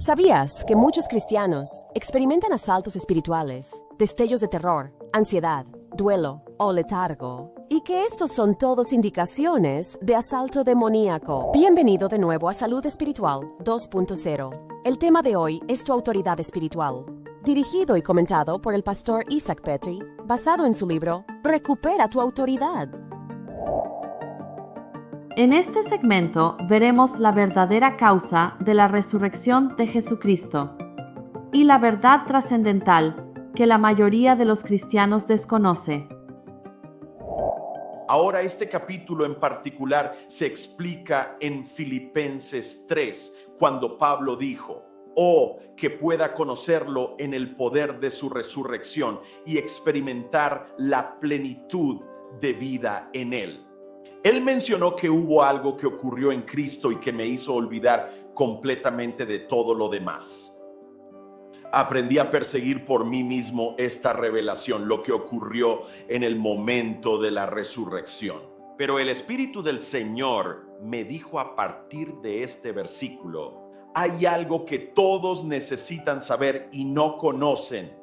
¿Sabías que muchos cristianos experimentan asaltos espirituales, destellos de terror, ansiedad, duelo o letargo? Y que estos son todos indicaciones de asalto demoníaco. Bienvenido de nuevo a Salud Espiritual 2.0. El tema de hoy es tu autoridad espiritual. Dirigido y comentado por el pastor Isaac Petrie, basado en su libro Recupera tu autoridad. En este segmento veremos la verdadera causa de la resurrección de Jesucristo y la verdad trascendental que la mayoría de los cristianos desconoce. Ahora este capítulo en particular se explica en Filipenses 3, cuando Pablo dijo: "Oh, que pueda conocerlo en el poder de su resurrección y experimentar la plenitud de vida en él". Él mencionó que hubo algo que ocurrió en Cristo y que me hizo olvidar completamente de todo lo demás. Aprendí a perseguir por mí mismo esta revelación, lo que ocurrió en el momento de la resurrección. Pero el Espíritu del Señor me dijo a partir de este versículo: hay algo que todos necesitan saber y no conocen.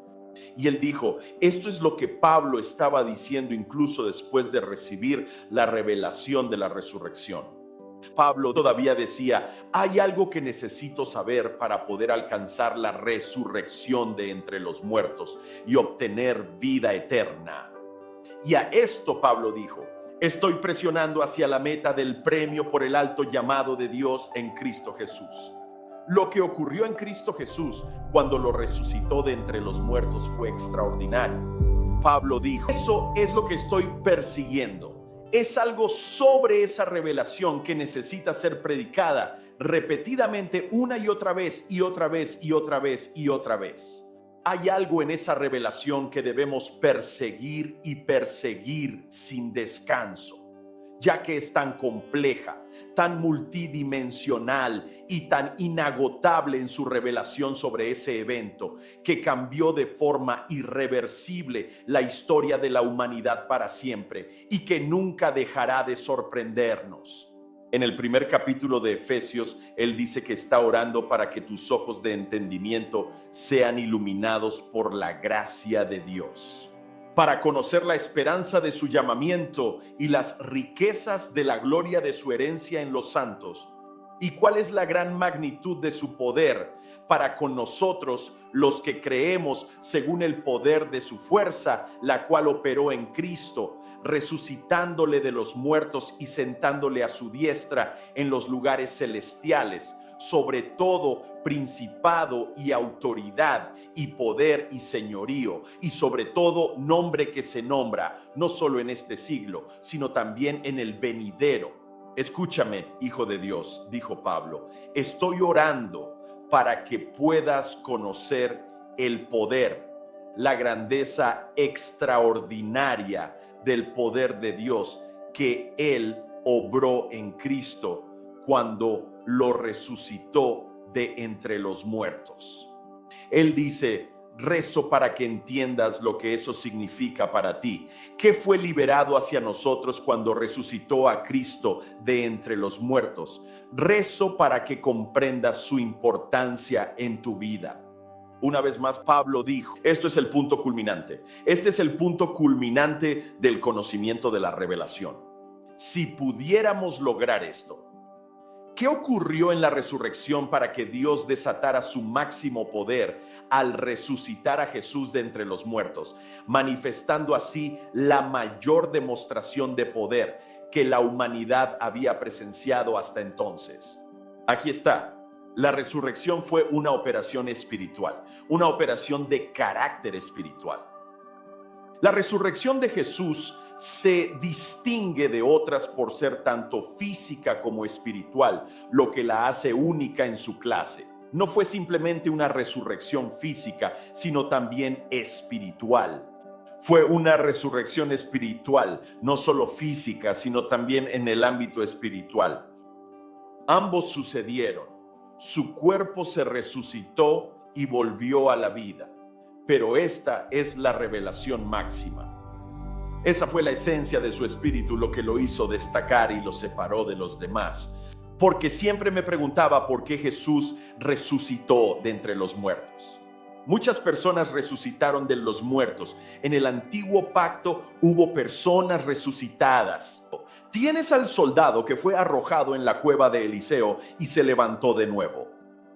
Y él dijo, esto es lo que Pablo estaba diciendo incluso después de recibir la revelación de la resurrección. Pablo todavía decía, hay algo que necesito saber para poder alcanzar la resurrección de entre los muertos y obtener vida eterna. Y a esto Pablo dijo, estoy presionando hacia la meta del premio por el alto llamado de Dios en Cristo Jesús. Lo que ocurrió en Cristo Jesús cuando lo resucitó de entre los muertos fue extraordinario. Pablo dijo, eso es lo que estoy persiguiendo. Es algo sobre esa revelación que necesita ser predicada repetidamente una y otra vez y otra vez y otra vez y otra vez. Hay algo en esa revelación que debemos perseguir y perseguir sin descanso, ya que es tan compleja, tan multidimensional y tan inagotable en su revelación sobre ese evento, que cambió de forma irreversible la historia de la humanidad para siempre y que nunca dejará de sorprendernos. En el primer capítulo de Efesios, él dice que está orando para que tus ojos de entendimiento sean iluminados por la gracia de Dios, para conocer la esperanza de su llamamiento y las riquezas de la gloria de su herencia en los santos, y cuál es la gran magnitud de su poder para con nosotros los que creemos según el poder de su fuerza, la cual operó en Cristo, resucitándole de los muertos y sentándole a su diestra en los lugares celestiales, sobre todo principado y autoridad y poder y señorío, y sobre todo nombre que se nombra, no solo en este siglo, sino también en el venidero. Escúchame, hijo de Dios, dijo Pablo, estoy orando para que puedas conocer el poder, la grandeza extraordinaria del poder de Dios que Él obró en Cristo cuando lo resucitó de entre los muertos. Él dice, rezo para que entiendas lo que eso significa para ti. ¿Qué fue liberado hacia nosotros cuando resucitó a Cristo de entre los muertos? Rezo para que comprendas su importancia en tu vida. Una vez más, Pablo dijo, esto es el punto culminante. Este es el punto culminante del conocimiento de la revelación. Si pudiéramos lograr esto, ¿qué ocurrió en la resurrección para que Dios desatara su máximo poder al resucitar a Jesús de entre los muertos, manifestando así la mayor demostración de poder que la humanidad había presenciado hasta entonces? Aquí está. La resurrección fue una operación espiritual, una operación de carácter espiritual. La resurrección de Jesús se distingue de otras por ser tanto física como espiritual, lo que la hace única en su clase. No fue simplemente una resurrección física, sino también espiritual. Fue una resurrección espiritual, no solo física, sino también en el ámbito espiritual. Ambos sucedieron. Su cuerpo se resucitó y volvió a la vida, pero esta es la revelación máxima. Esa fue la esencia de su espíritu, lo que lo hizo destacar y lo separó de los demás. porque siempre me preguntaba por qué Jesús resucitó de entre los muertos. Muchas personas resucitaron de los muertos. En el antiguo pacto hubo personas resucitadas. Tienes al soldado que fue arrojado en la cueva de Eliseo y se levantó de nuevo.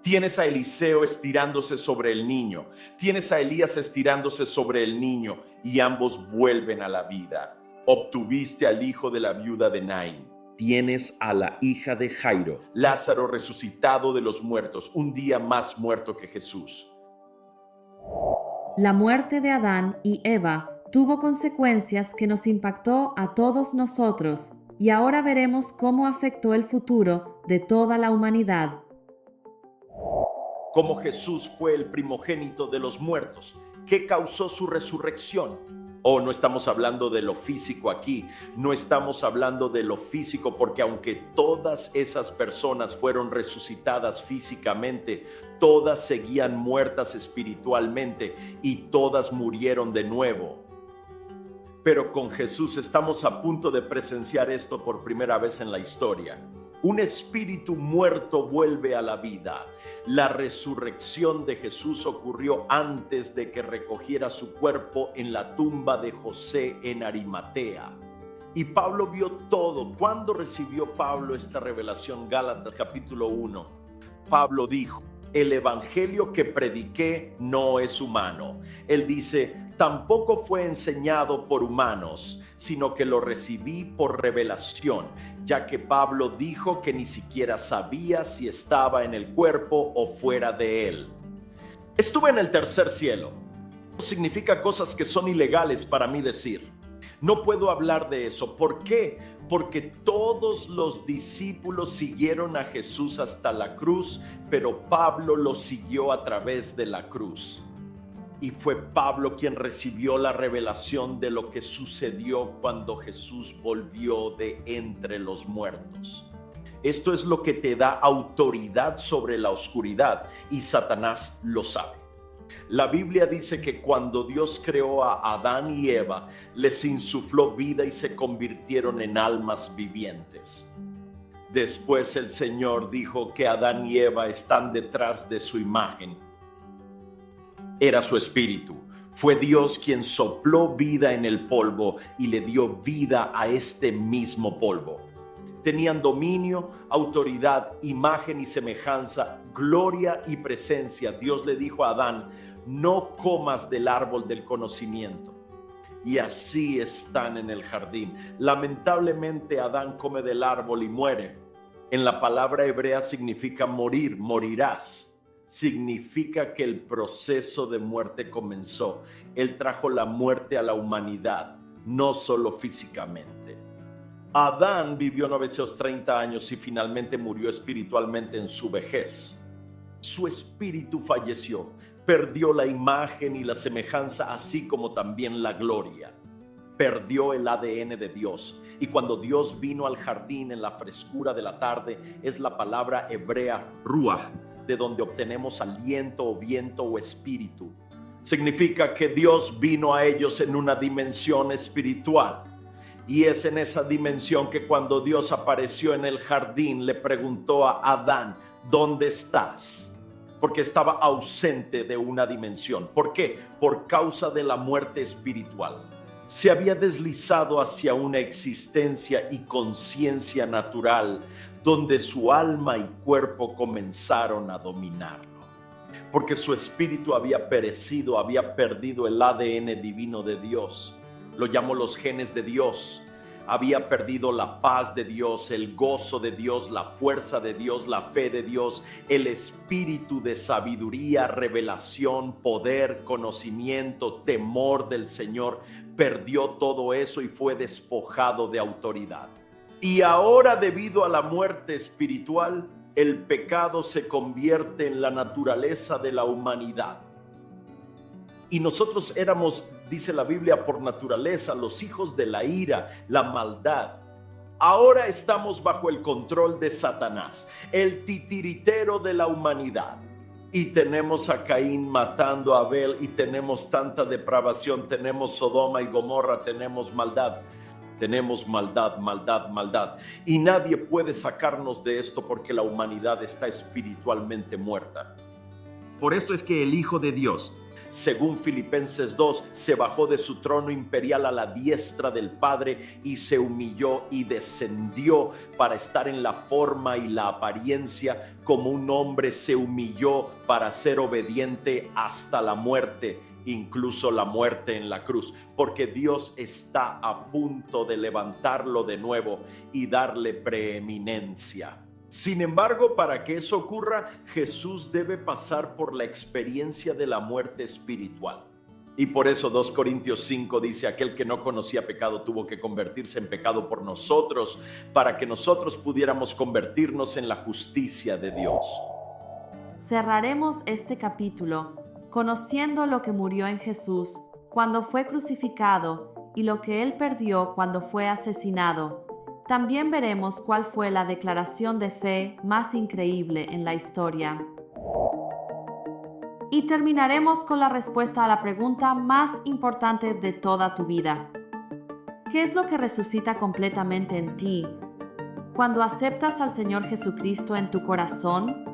Tienes a Eliseo estirándose sobre el niño. Tienes a Elías estirándose sobre el niño y ambos vuelven a la vida. Obtuviste al hijo de la viuda de Naín. Tienes a la hija de Jairo, Lázaro resucitado de los muertos, un día más muerto que Jesús. La muerte de Adán y Eva tuvo consecuencias que nos impactó a todos nosotros y ahora veremos cómo afectó el futuro de toda la humanidad. Como Jesús fue el primogénito de los muertos, ¿qué causó su resurrección? No estamos hablando de lo físico aquí, no estamos hablando de lo físico porque aunque todas esas personas fueron resucitadas físicamente, todas seguían muertas espiritualmente y todas murieron de nuevo. Pero con Jesús estamos a punto de presenciar esto por primera vez en la historia. Un espíritu muerto vuelve a la vida. La resurrección de Jesús ocurrió antes de que recogiera su cuerpo en la tumba de José en Arimatea. Y Pablo vio todo. ¿Cuándo recibió Pablo esta revelación? Gálatas capítulo 1. Pablo dijo: el evangelio que prediqué no es humano. Él dice: tampoco fue enseñado por humanos, sino que lo recibí por revelación, ya que Pablo dijo que ni siquiera sabía si estaba en el cuerpo o fuera de él. Estuve en el tercer cielo. Significa cosas que son ilegales para mí decir. No puedo hablar de eso. ¿Por qué? Porque todos los discípulos siguieron a Jesús hasta la cruz, pero Pablo lo siguió a través de la cruz. Y fue Pablo quien recibió la revelación de lo que sucedió cuando Jesús volvió de entre los muertos. Esto es lo que te da autoridad sobre la oscuridad y Satanás lo sabe. La Biblia dice que cuando Dios creó a Adán y Eva, les insufló vida y se convirtieron en almas vivientes. Después el Señor dijo que Adán y Eva están detrás de su imagen. Era su espíritu. Fue Dios quien sopló vida en el polvo y le dio vida a este mismo polvo. Tenían dominio, autoridad, imagen y semejanza, gloria y presencia. Dios le dijo a Adán: no comas del árbol del conocimiento. Y así están en el jardín. Lamentablemente Adán come del árbol y muere. En la palabra hebrea significa morir, morirás. Significa que el proceso de muerte comenzó. Él trajo la muerte a la humanidad, no solo físicamente. Adán vivió 930 años y finalmente murió espiritualmente en su vejez. Su espíritu falleció, perdió la imagen y la semejanza, así como también la gloria. Perdió el ADN de Dios. Y cuando Dios vino al jardín en la frescura de la tarde, es la palabra hebrea ruach, de donde obtenemos aliento o viento o espíritu. Significa que Dios vino a ellos en una dimensión espiritual. Y es en esa dimensión que cuando Dios apareció en el jardín, le preguntó a Adán: ¿dónde estás? Porque estaba ausente de una dimensión. ¿Por qué? Por causa de la muerte espiritual. Se había deslizado hacia una existencia y conciencia natural, donde su alma y cuerpo comenzaron a dominarlo. Porque su espíritu había perecido, había perdido el ADN divino de Dios. Lo llamo los genes de Dios. Había perdido la paz de Dios, el gozo de Dios, la fuerza de Dios, la fe de Dios, el espíritu de sabiduría, revelación, poder, conocimiento, temor del Señor. Perdió todo eso y fue despojado de autoridad. Y ahora, debido a la muerte espiritual, el pecado se convierte en la naturaleza de la humanidad. Y nosotros éramos, dice la Biblia, por naturaleza, los hijos de la ira, la maldad. Ahora estamos bajo el control de Satanás, el titiritero de la humanidad. Y tenemos a Caín matando a Abel y tenemos tanta depravación, tenemos Sodoma y Gomorra, tenemos maldad. Tenemos maldad, maldad, maldad. Y nadie puede sacarnos de esto porque la humanidad está espiritualmente muerta. Por esto es que el Hijo de Dios, según Filipenses 2, se bajó de su trono imperial a la diestra del Padre y se humilló y descendió para estar en la forma y la apariencia como un hombre. Se humilló para ser obediente hasta la muerte, incluso la muerte en la cruz, porque Dios está a punto de levantarlo de nuevo y darle preeminencia. Sin embargo, para que eso ocurra, Jesús debe pasar por la experiencia de la muerte espiritual. Y por eso 2 Corintios 5 dice: aquel que no conocía pecado tuvo que convertirse en pecado por nosotros, para que nosotros pudiéramos convertirnos en la justicia de Dios. Cerraremos este capítulo conociendo lo que murió en Jesús cuando fue crucificado y lo que Él perdió cuando fue asesinado. También veremos cuál fue la declaración de fe más increíble en la historia. Y terminaremos con la respuesta a la pregunta más importante de toda tu vida. ¿Qué es lo que resucita completamente en ti cuando aceptas al Señor Jesucristo en tu corazón?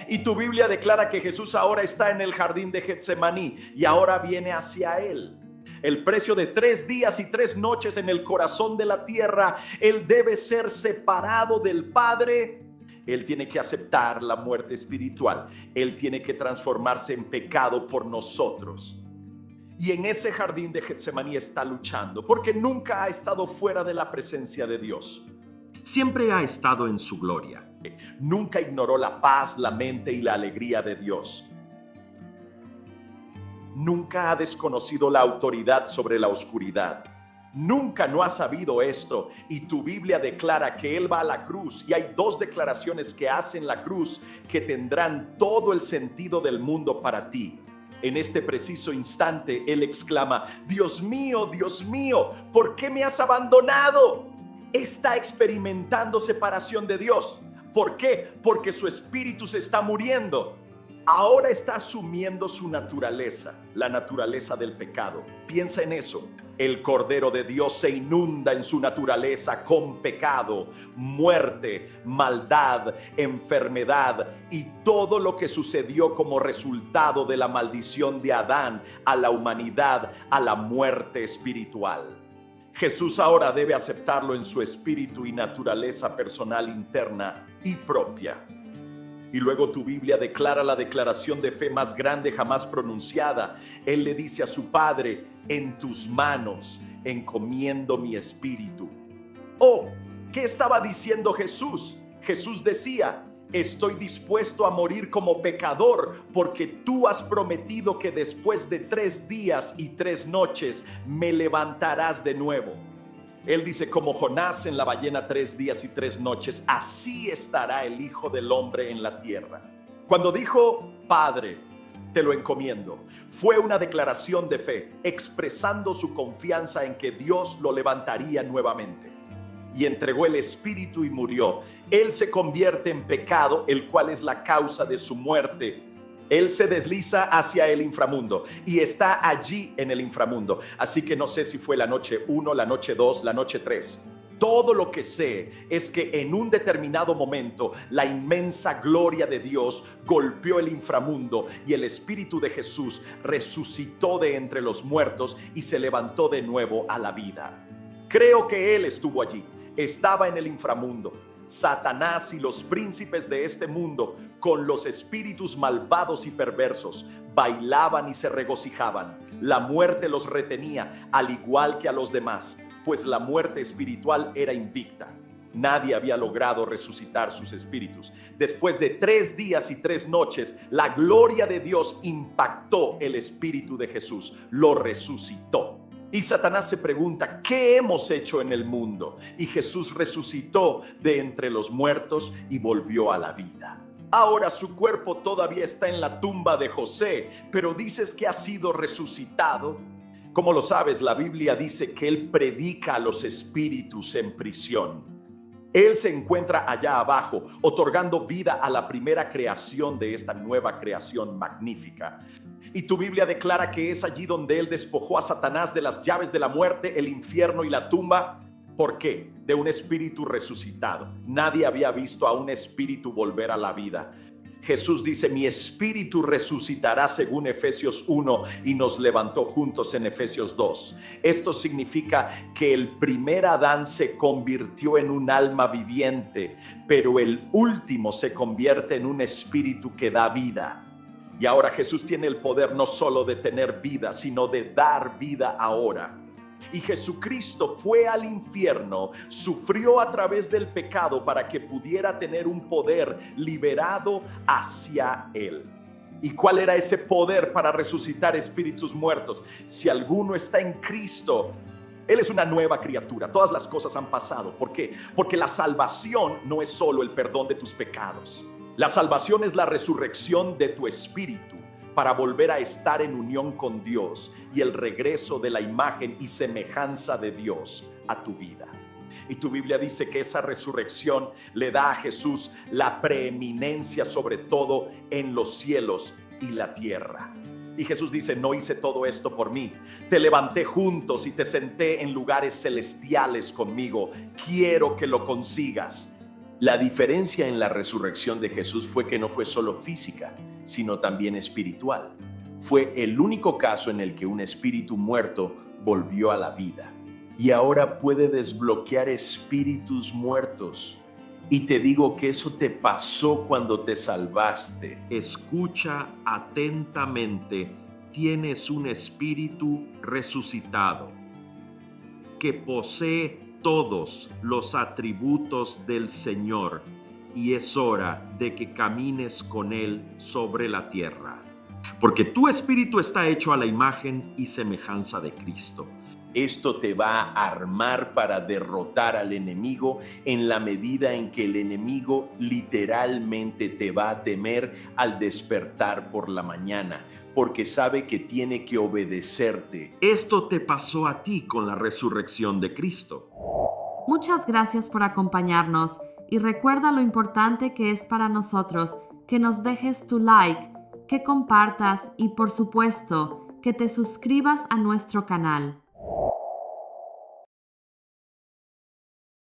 Y tu Biblia declara que Jesús ahora está en el jardín de Getsemaní y ahora viene hacia él. El precio de 3 días y 3 noches en el corazón de la tierra. Él debe ser separado del Padre. Él tiene que aceptar la muerte espiritual. Él tiene que transformarse en pecado por nosotros. Y en ese jardín de Getsemaní está luchando, porque nunca ha estado fuera de la presencia de Dios. Siempre ha estado en su gloria. Nunca ignoró la paz, la mente y la alegría de Dios. Nunca ha desconocido la autoridad sobre la oscuridad. Nunca no ha sabido esto. Y tu Biblia declara que Él va a la cruz. Y hay 2 declaraciones que hace en la cruz que tendrán todo el sentido del mundo para ti. En este preciso instante, Él exclama: Dios mío, ¿por qué me has abandonado? Está experimentando separación de Dios. ¿Por qué? Porque su espíritu se está muriendo. Ahora está asumiendo su naturaleza, la naturaleza del pecado. Piensa en eso. El Cordero de Dios se inunda en su naturaleza con pecado, muerte, maldad, enfermedad y todo lo que sucedió como resultado de la maldición de Adán a la humanidad, a la muerte espiritual. Jesús ahora debe aceptarlo en su espíritu y naturaleza personal interna y propia. Y luego tu Biblia declara la declaración de fe más grande jamás pronunciada. Él le dice a su Padre: en tus manos encomiendo mi espíritu. Oh, ¿qué estaba diciendo Jesús? Jesús decía: estoy dispuesto a morir como pecador porque tú has prometido que después de 3 días y 3 noches me levantarás de nuevo. Él dice: como Jonás en la ballena 3 días y 3 noches, así estará el Hijo del Hombre en la tierra. Cuando dijo: Padre, te lo encomiendo, fue una declaración de fe, expresando su confianza en que Dios lo levantaría nuevamente. Y entregó el espíritu y murió. Él se convierte en pecado, el cual es la causa de su muerte. Él se desliza hacia el inframundo y está allí en el inframundo. Así que no sé si fue la noche 1, la noche 2, la noche 3. Todo lo que sé es que en un determinado momento la inmensa gloria de Dios golpeó el inframundo y el Espíritu de Jesús resucitó de entre los muertos y se levantó de nuevo a la vida. Creo que Él estuvo allí, estaba en el inframundo. Satanás y los príncipes de este mundo, con los espíritus malvados y perversos, bailaban y se regocijaban. La muerte los retenía, al igual que a los demás, pues la muerte espiritual era invicta. Nadie había logrado resucitar sus espíritus. Después de 3 días y 3 noches, la gloria de Dios impactó el espíritu de Jesús, lo resucitó. Y Satanás se pregunta: ¿qué hemos hecho en el mundo? Y Jesús resucitó de entre los muertos y volvió a la vida. Ahora su cuerpo todavía está en la tumba de José, pero dices que ha sido resucitado. Como lo sabes, la Biblia dice que Él predica a los espíritus en prisión. Él se encuentra allá abajo, otorgando vida a la primera creación de esta nueva creación magnífica. Y tu Biblia declara que es allí donde Él despojó a Satanás de las llaves de la muerte, el infierno y la tumba. ¿Por qué? De un espíritu resucitado. Nadie había visto a un espíritu volver a la vida. Jesús dice, mi espíritu resucitará según Efesios 1 y nos levantó juntos en Efesios 2. Esto significa que el primer Adán se convirtió en un alma viviente, pero el último se convierte en un espíritu que da vida. Y ahora Jesús tiene el poder no solo de tener vida, sino de dar vida ahora. Y Jesucristo fue al infierno, sufrió a través del pecado para que pudiera tener un poder liberado hacia Él. ¿Y cuál era ese poder para resucitar espíritus muertos? Si alguno está en Cristo, Él es una nueva criatura. Todas las cosas han pasado. ¿Por qué? Porque la salvación no es solo el perdón de tus pecados. La salvación es la resurrección de tu espíritu para volver a estar en unión con Dios y el regreso de la imagen y semejanza de Dios a tu vida. Y tu Biblia dice que esa resurrección le da a Jesús la preeminencia sobre todo en los cielos y la tierra. Y Jesús dice, no hice todo esto por mí. Te levanté juntos y te senté en lugares celestiales conmigo. Quiero que lo consigas. La diferencia en la resurrección de Jesús fue que no fue solo física, sino también espiritual. Fue el único caso en el que un espíritu muerto volvió a la vida. Y ahora puede desbloquear espíritus muertos. Y te digo que eso te pasó cuando te salvaste. Escucha atentamente. Tienes un espíritu resucitado que posee todos los atributos del Señor y es hora de que camines con Él sobre la tierra. Porque tu espíritu está hecho a la imagen y semejanza de Cristo. Esto te va a armar para derrotar al enemigo en la medida en que el enemigo literalmente te va a temer al despertar por la mañana, porque sabe que tiene que obedecerte. Esto te pasó a ti con la resurrección de Cristo. Muchas gracias por acompañarnos y recuerda lo importante que es para nosotros que nos dejes tu like, que compartas y por supuesto que te suscribas a nuestro canal.